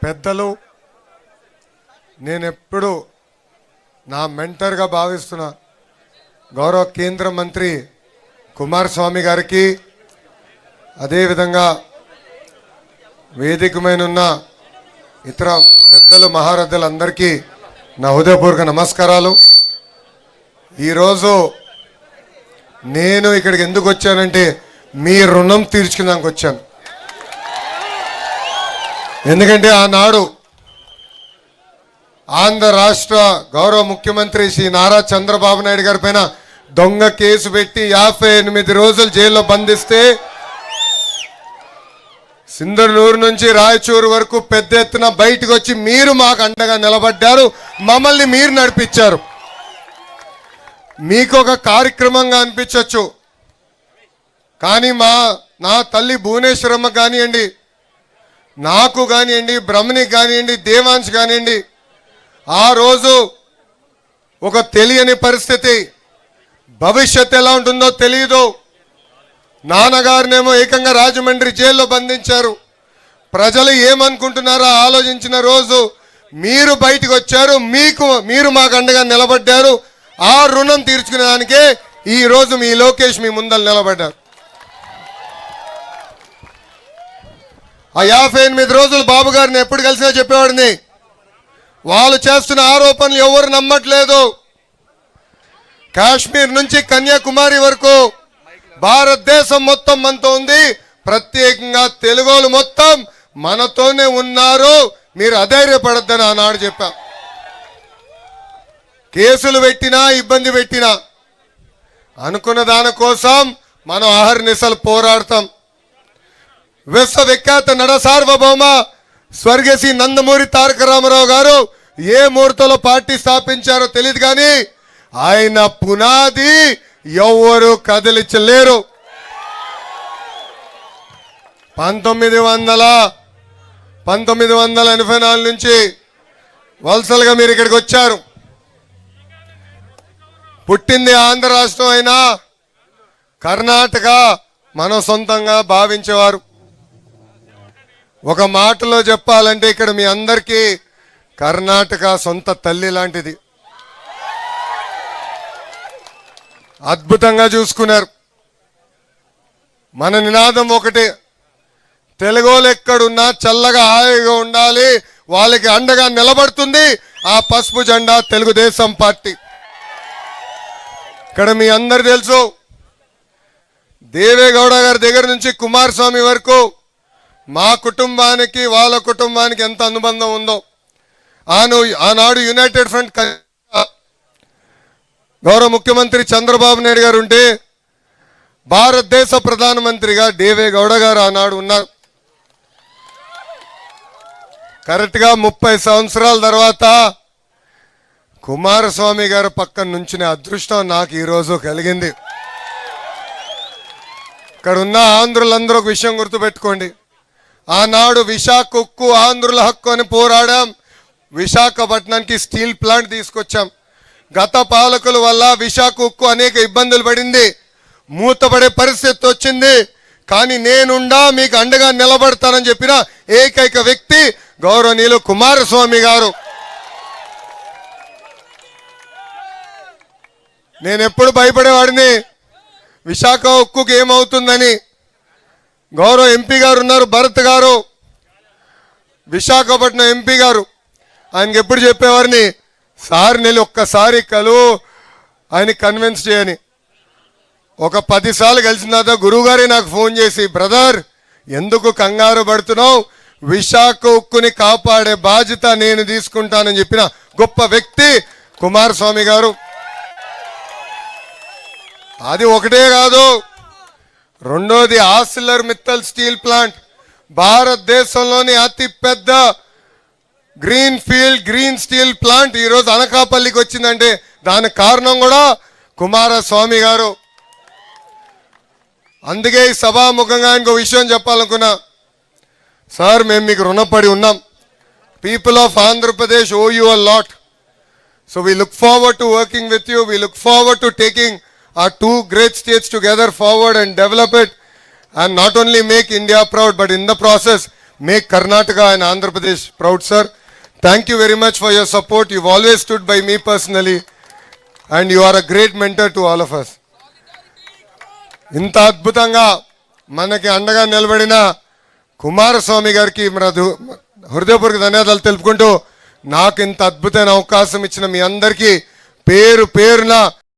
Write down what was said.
పెద్దలు, నేను ఎప్పుడు నా మెంటర్గా భావిస్తున్న గౌరవ కేంద్ర మంత్రి కుమారస్వామి గారికి, అదేవిధంగా వేదికమైన ఇతర పెద్దలు మహారథులందరికీ నా హృదయపూర్వక నమస్కారాలు. ఈరోజు నేను ఇక్కడికి ఎందుకు వచ్చానంటే మీ రుణం తీర్చుకోవడానికి వచ్చాను. ఎందుకంటే ఆనాడు ఆంధ్ర రాష్ట్ర గౌరవ ముఖ్యమంత్రి శ్రీ నారా చంద్రబాబు నాయుడు గారి పైన దొంగ కేసు పెట్టి 58 రోజులు జైల్లో బంధిస్తే సింధనూరు నుంచి రాయచూరు వరకు పెద్ద ఎత్తున బయటకు వచ్చి మీరు మాకు అండగా నిలబడ్డారు, మమ్మల్ని మీరు నడిపించారు. మీకు ఒక కార్యక్రమంగా అనిపించవచ్చు, కానీ నా తల్లి భువనేశ్వరమ్మ కానివ్వండి, నాకు కానివ్వండి, బ్రహ్మణికి కానివ్వండి, దేవాంశ్ కానివ్వండి, ఆ రోజు ఒక తెలియని పరిస్థితి, భవిష్యత్తు ఎలా ఉంటుందో తెలియదు. నాన్నగారినేమో ఏకంగా రాజమండ్రి జైల్లో బంధించారు. ప్రజలు ఏమనుకుంటున్నారో ఆలోచించిన రోజు మీరు బయటకు వచ్చారు, మీరు మాకు అండగా నిలబడ్డారు. ఆ రుణం తీర్చుకునేదానికే ఈ రోజు మీ లోకేష్ మీ ముందర నిలబడ్డారు. ఆ 58 రోజులు బాబు గారిని ఎప్పుడు కలిసినా చెప్పేవాడిని, వాళ్ళు చేస్తున్న ఆరోపణలు ఎవరు నమ్మట్లేదు. కాశ్మీర్ నుంచి కన్యాకుమారి వరకు భారతదేశం మొత్తం మనతో ఉంది, ప్రత్యేకంగా తెలుగోలు మొత్తం మనతోనే ఉన్నారు, మీరు అధైర్యపడద్దని ఆనాడు చెప్పా. కేసులు పెట్టినా ఇబ్బంది పెట్టినా అనుకున్న దానికోసం మనం అహర్నిశలు పోరాడతాం. విశ్వవిఖ్యాత నడ సార్వభౌమ స్వర్గశ్రీ నందమూరి తారక రామారావు గారు ఏ ముహూర్తంలో పార్టీ స్థాపించారో తెలియదు, కానీ ఆయన పునాది ఎవరు కదిలించలేరు. 1984 నుంచి వలసలుగా మీరు ఇక్కడికి వచ్చారు. పుట్టింది ఆంధ్ర రాష్ట్రం అయినా కర్ణాటక మనం సొంతంగా భావించేవారు. ఒక మాటలో చెప్పాలంటే ఇక్కడ మీ అందరికీ కర్ణాటక సొంత తల్లి లాంటిది. అద్భుతంగా చూసుకున్నారు. మన నినాదం ఒకటే, తెలుగోలు ఎక్కడున్నా చల్లగా హాయిగా ఉండాలి, వాళ్ళకి అండగా నిలబడుతుంది ఆ పసుపు జెండా తెలుగుదేశం పార్టీ. ఇక్కడ మీ అందరు తెలుసు, దేవేగౌడ గారి దగ్గర నుంచి కుమారస్వామి వరకు మా కుటుంబానికి వాళ్ళ కుటుంబానికి ఎంత అనుబంధం ఉందో. ఆనాడు యునైటెడ్ ఫ్రంట్ గౌరవ ముఖ్యమంత్రి చంద్రబాబు నాయుడు గారు ఉంటే భారతదేశ ప్రధానమంత్రిగా దేవేగౌడ గారు ఆనాడు ఉన్నారు. కరెక్ట్గా 30 సంవత్సరాల తర్వాత కుమారస్వామి గారు పక్కన నుంచిన అదృష్టం నాకు ఈరోజు కలిగింది. ఇక్కడ ఉన్న ఆంధ్రులందరూ ఒక విషయం గుర్తుపెట్టుకోండి, ఆనాడు విశాఖ ఉక్కు ఆంధ్రుల హక్కు అని పోరాడాం. విశాఖపట్నానికి స్టీల్ ప్లాంట్ తీసుకొచ్చాం. గత పాలకుల వల్ల విశాఖ ఉక్కు అనేక ఇబ్బందులు పడింది, మూతపడే పరిస్థితి వచ్చింది. కానీ నేనుండా మీకు అండగా నిలబడతానని చెప్పిన ఏకైక వ్యక్తి గౌరవనీయులు కుమారస్వామి గారు. నేను ఎప్పుడు భయపడేవాడిని విశాఖ ఉక్కుకి ఏమవుతుందని. గౌరవ ఎంపీ గారు ఉన్నారు, భరత్ గారు, విశాఖపట్నం ఎంపీ గారు, ఆయనకి ఎప్పుడు చెప్పేవారిని, సార్ నేను ఒక్కసారి ఆయన కన్విన్స్ చేయని. ఒక 10 సార్లు కలిసిన తర్వాత గురువుగారే నాకు ఫోన్ చేసి, బ్రదర్ ఎందుకు కంగారు పడుతున్నావు, విశాఖ ఉక్కుని కాపాడే బాధ్యత నేను తీసుకుంటానని చెప్పిన గొప్ప వ్యక్తి కుమారస్వామి గారు. అది ఒకటే కాదు, రెండోది ఆర్సిలర్ మిత్తల్ స్టీల్ ప్లాంట్, భారతదేశంలోని అతి పెద్ద గ్రీన్ స్టీల్ ప్లాంట్ ఈరోజు అనకాపల్లికి వచ్చిందంటే దానికి కారణం కూడా కుమారస్వామి గారు. అందుకే ఈ సభాముఖంగా ఇంకో విషయం చెప్పాలనుకున్నా, సార్ మేము మీకు రుణపడి ఉన్నాం. People of Andhra Pradesh owe you a lot. So we look forward to working with you. We look forward to taking our two great states together forward and develop it and not only make India proud, but in the process make Karnataka and Andhra Pradesh proud, sir. Thank you very much for your support. You've always stood by me personally, and you are a great mentor to all of us. ఇంత అద్భుతంగా మనకి అండగా నిలబడిన కుమారస్వామి గారికి హృదయపూర్వక ధన్యవాదాలు తెలుపుకుంటూ నాకు ఇంత అద్భుతమైన అవకాశం ఇచ్చిన మీ అందరికీ పేరు పేరున